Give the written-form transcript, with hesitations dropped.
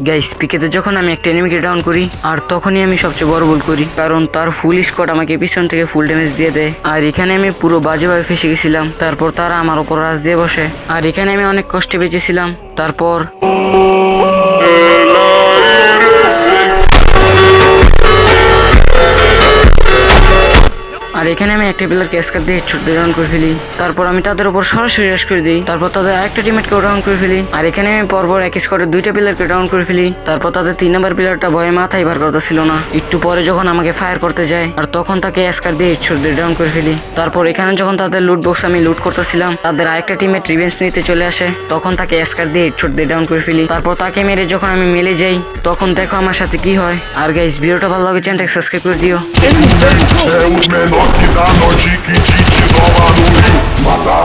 Guys পিকেতে যখন আমি একটা এনিমিকে ডাউন করি আর তখনই আমি সবচেয়ে বড় ভুল করি, কারণ তার ফুল স্কোয়াড আমাকে পিছন থেকে ফুল ড্যামেজ দিয়ে দেয়। আর এখানে আমি পুরো বাজেভাবে ফেসে গেছিলাম। তারপর তারা আমার উপর রাজ দিয়ে বসে, আর এখানে আমি অনেক কষ্টে বেঁচেছিলাম। তারপর আর এখানে আমি একটা প্লেয়ারকে স্কার দিয়ে হেডশট ডাউন করে ফেলি। তারপর আমি তাদের উপর সরাসরি রাশ করে দিই। তারপর তাদের আরেকটা টিমমেটকে ডাউন করে ফেলি। আর এখানে আমি পরপর এক স্কোয়াডের দুইটা প্লেয়ারকে ডাউন করে ফেলি। তারপর তাদের 3 নম্বর প্লেয়ারটা ভয়ে মাথায় বার করতেছিল না। একটু পরে যখন আমাকে ফায়ার করতে যায় আর তখন তাকে স্কার দিয়ে হেডশট দিয়ে ডাউন করে ফেলি। তারপর এখানে যখন তাদের লুট বক্স আমি লুট করতেছিলাম, তাদের আরেকটা টিমমেট রিভেঞ্জ নিতে চলে আসে, তখন তাকে স্কার দিয়ে হেডশট দিয়ে ডাউন করে ফেলি। তারপর তাকে মেরে যখন আমি মেলে যাই, তখন দেখো আমার সাথে কি হয়। আর গাইস ভিডিওটা ভালো লাগে চ্যানেলটাকে সাবস্ক্রাইব করে দিও। É os menor que da noite que te isola no rio. Mata,